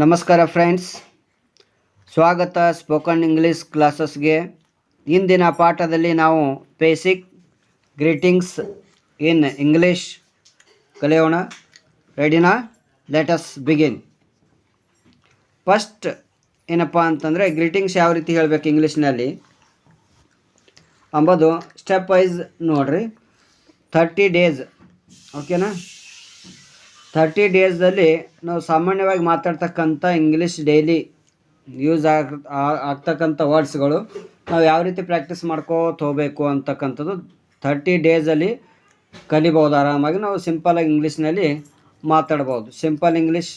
ನಮಸ್ಕಾರ ಫ್ರೆಂಡ್ಸ್, ಸ್ವಾಗತ spoken English ಕ್ಲಾಸಸ್ಗೆ. ಇಂದಿನ ಪಾಠದಲ್ಲಿ ನಾವು ಬೇಸಿಕ್ ಗ್ರೀಟಿಂಗ್ಸ್ ಇನ್ ಇಂಗ್ಲೀಷ್ ಕಲಿಯೋಣ. ರೆಡಿನಾ? Let us begin. ಫಸ್ಟ್ ಏನಪ್ಪ ಅಂತಂದರೆ ಗ್ರೀಟಿಂಗ್ಸ್ ಯಾವ ರೀತಿ ಹೇಳಬೇಕು ಇಂಗ್ಲೀಷ್ನಲ್ಲಿ ಅಂಬೋದು ಸ್ಟೆಪ್ ವೈಸ್ ನೋಡಿರಿ. 30 ಡೇಸ್, ಓಕೆನಾ? 30 ಡೇಸ್ದಲ್ಲಿ ನಾವು ಸಾಮಾನ್ಯವಾಗಿ ಮಾತಾಡ್ತಕ್ಕಂಥ ಇಂಗ್ಲೀಷ್ ಡೈಲಿ ಯೂಸ್ ಆಗ್ತಕ್ಕಂಥ ವರ್ಡ್ಸ್ಗಳು ನಾವು ಯಾವ ರೀತಿ ಪ್ರಾಕ್ಟೀಸ್ ಮಾಡ್ಕೋತ ಹೋಗಬೇಕು ಅಂತಕ್ಕಂಥದ್ದು 30 ಡೇಸಲ್ಲಿ ಕಲಿಬೋದು. ಆರಾಮಾಗಿ ನಾವು ಸಿಂಪಲಾಗಿ ಇಂಗ್ಲೀಷ್ನಲ್ಲಿ ಮಾತಾಡ್ಬೋದು. Simple English,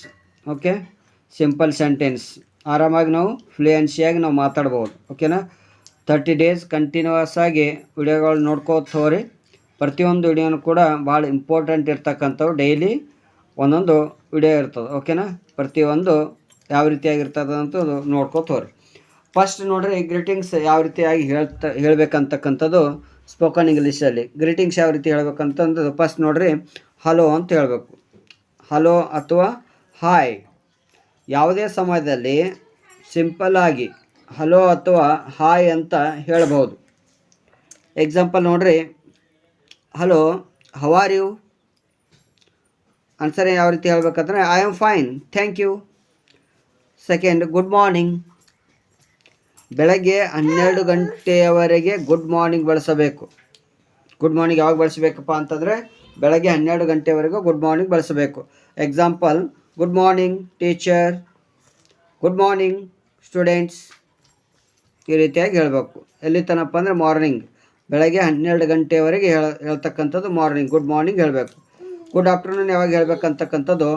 okay, simple sentence ಆರಾಮಾಗಿ ನಾವು ಫ್ಲೂಯೆನ್ಸಿಯಾಗಿ ನಾವು ಮಾತಾಡ್ಬೋದು. ಓಕೆನಾ? 30 ಡೇಸ್ ಕಂಟಿನ್ಯೂಸ್ ಆಗಿ ವಿಡಿಯೋಗಳು ನೋಡ್ಕೋತ ಹೋಗ್ರಿ. ಪ್ರತಿಯೊಂದು ವಿಡಿಯೋನು ಕೂಡ ಭಾಳ ಇಂಪಾರ್ಟೆಂಟ್ ಇರ್ತಕ್ಕಂಥವು. ಡೈಲಿ ಒಂದೊಂದು ವಿಡಿಯೋ ಇರ್ತದೆ. ಓಕೆನಾ? ಪ್ರತಿಯೊಂದು ಯಾವ ರೀತಿಯಾಗಿರ್ತದೆ ಅಂತ ನೋಡ್ಕೋತ ಹೋಗ್ರಿ. ಫಸ್ಟ್ ನೋಡ್ರಿ, ಗ್ರೀಟಿಂಗ್ಸ್ ಯಾವ ರೀತಿಯಾಗಿ ಹೇಳ್ಬೇಕಂತಕ್ಕಂಥದ್ದು ಸ್ಪೋಕನ್ ಇಂಗ್ಲೀಷಲ್ಲಿ. ಗ್ರೀಟಿಂಗ್ಸ್ ಯಾವ ರೀತಿ ಹೇಳ್ಬೇಕಂತಂದು ಫಸ್ಟ್ ನೋಡ್ರಿ, ಹಲೋ ಅಂತ ಹೇಳಬೇಕು. ಹಲೋ ಅಥವಾ ಹಾಯ್. ಯಾವುದೇ ಸಮಯದಲ್ಲಿ ಸಿಂಪಲ್ಲಾಗಿ ಹಲೋ ಅಥವಾ ಹಾಯ್ ಅಂತ ಹೇಳ್ಬೋದು. ಎಕ್ಸಾಂಪಲ್ ನೋಡ್ರಿ, hello, how are you? Answer ಯಾವ ರೀತಿ ಹೇಳ್ಬೇಕಂದ್ರೆ I am fine, thank you. Second, good morning. ಬೆಳಗ್ಗೆ 12 ಗಂಟೆಯವರೆಗೆ ಗುಡ್ ಮಾರ್ನಿಂಗ್ ಬಳಸಬೇಕು. ಗುಡ್ ಮಾರ್ನಿಂಗ್ ಯಾವಾಗ ಬಳಸಬೇಕಪ್ಪ ಅಂತಂದರೆ ಬೆಳಗ್ಗೆ 12 ಗಂಟೆವರೆಗೂ ಗುಡ್ ಮಾರ್ನಿಂಗ್ ಬಳಸಬೇಕು. Example, good morning teacher, good morning students. ಈ ರೀತಿಯಾಗಿ ಹೇಳಬೇಕು. ಎಲ್ಲಿ ತನಕ ಅಂದರೆ ಮಾರ್ನಿಂಗ್, ಬೆಳಗ್ಗೆ 12 ಗಂಟೆವರೆಗೆ ಹೇಳ್ತಕ್ಕಂಥದ್ದು ಮಾರ್ನಿಂಗ್, ಗುಡ್ ಮಾರ್ನಿಂಗ್ ಹೇಳಬೇಕು. ಗುಡ್ ಆಫ್ಟರ್ನೂನ್ ಯಾವಾಗ ಹೇಳ್ಬೇಕಂತಕ್ಕಂಥದ್ದು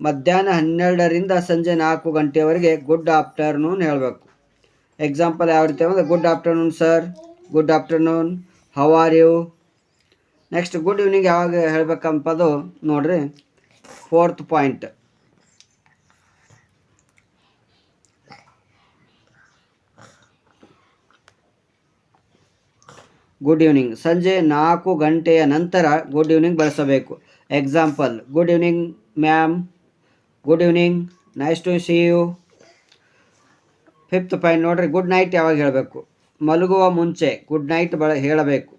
ಮಧ್ಯಾಹ್ನ 12ರಿಂದ ಸಂಜೆ 4 ಗಂಟೆವರೆಗೆ ಗುಡ್ ಆಫ್ಟರ್ನೂನ್ ಹೇಳಬೇಕು. ಎಕ್ಸಾಂಪಲ್ ಯಾವ ರೀತಿ ಅಂದರೆ good afternoon sir, good afternoon, how are you. Next good evening ಯಾವಾಗ ಹೇಳ್ಬೇಕಂಪದು ನೋಡ್ರಿ. 4th ಪಾಯಿಂಟ್, ಗುಡ್ ಈವ್ನಿಂಗ್ ಸಂಜೆ 4 ಗಂಟೆಯ ನಂತರ ಗುಡ್ ಈವ್ನಿಂಗ್ ಬಳಸಬೇಕು. Example, good evening ma'am, good evening, nice to see you. 5th point ನೋಡ್ರಿ, ಗುಡ್ ನೈಟ್ ಯಾವಾಗ ಹೇಳಬೇಕು. ಮಲಗುವ ಮುಂಚೆ ಗುಡ್ ನೈಟ್ ಹೇಳಬೇಕು.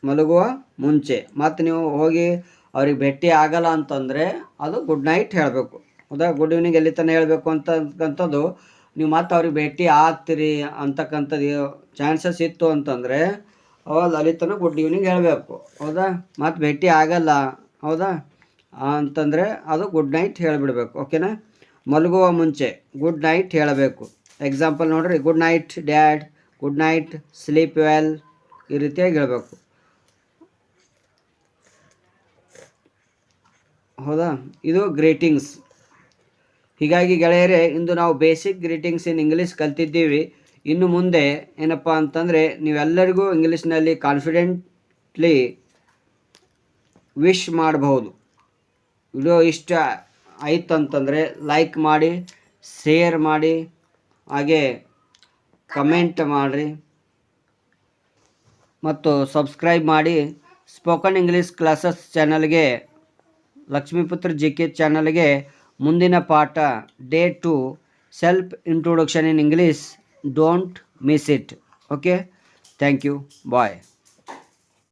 ಮಲಗುವ ಮುಂಚೆ. ಮತ್ತು ನೀವು ಹೋಗಿ ಅವ್ರಿಗೆ ಭೇಟಿ ಆಗಲ್ಲ ಅಂತಂದರೆ ಅದು ಗುಡ್ ನೈಟ್ ಹೇಳಬೇಕು. ಹೌದಾ? ಗುಡ್ ಈವ್ನಿಂಗ್ ಎಲ್ಲಿ ತನಕ ಹೇಳಬೇಕು ಅಂತಕ್ಕಂಥದ್ದು ನೀವು ಮತ್ತೆ ಅವ್ರಿಗೆ ಭೇಟಿ ಆಗ್ತೀರಿ ಅಂತಕ್ಕಂಥದ್ದು ಚಾನ್ಸಸ್ ಇತ್ತು ಅಂತಂದರೆ ಅವಾಗ ಅಲ್ಲಿ ತನಕ ಗುಡ್ ಈವ್ನಿಂಗ್ ಹೇಳಬೇಕು. ಹೌದಾ? ಮತ್ತು ಭೇಟಿ ಆಗಲ್ಲ, ಹೌದಾ ಅಂತಂದರೆ ಅದು ಗುಡ್ ನೈಟ್ ಹೇಳಿಬಿಡ್ಬೇಕು. ಓಕೆನಾ? ಮಲಗುವ ಮುಂಚೆ ಗುಡ್ ನೈಟ್ ಹೇಳಬೇಕು. ಎಕ್ಸಾಂಪಲ್ ನೋಡ್ರಿ, good night dad, good night, sleep well. ಈ ರೀತಿಯಾಗಿ ಹೇಳಬೇಕು. ಹೌದಾ? ಇದು ಗ್ರೀಟಿಂಗ್ಸ್. ಹೀಗಾಗಿ ಗೆಳೆಯರೇ, ಇಂದು ನಾವು ಬೇಸಿಕ್ ಗ್ರೀಟಿಂಗ್ಸ್ ಇನ್ ಇಂಗ್ಲೀಷ್ ಕಲ್ತಿದ್ದೀವಿ. ಇನ್ನು ಮುಂದೆ ಏನಪ್ಪ ಅಂತಂದರೆ ನೀವೆಲ್ಲರಿಗೂ ಇಂಗ್ಲೀಷ್ನಲ್ಲಿ ಕಾನ್ಫಿಡೆಂಟ್ಲಿ ವಿಶ್ ಮಾಡಬಹುದು. ವಿಡಿಯೋ ಇಷ್ಟ ಆಯ್ತು ಅಂತಂದರೆ ಲೈಕ್ ಮಾಡಿ, ಶೇರ್ ಮಾಡಿ, ಹಾಗೆ ಕಮೆಂಟ್ ಮಾಡಿರಿ ಮತ್ತು ಸಬ್ಸ್ಕ್ರೈಬ್ ಮಾಡಿ. ಸ್ಪೋಕನ್ ಇಂಗ್ಲೀಷ್ ಕ್ಲಾಸಸ್ ಚಾನಲ್ಗೆ, ಲಕ್ಷ್ಮೀಪುತ್ರ GK ಚಾನಲ್ಗೆ ಮುಂದಿನ ಪಾಠ day 2 self introduction in English. Don't miss it. Okay, thank you, bye.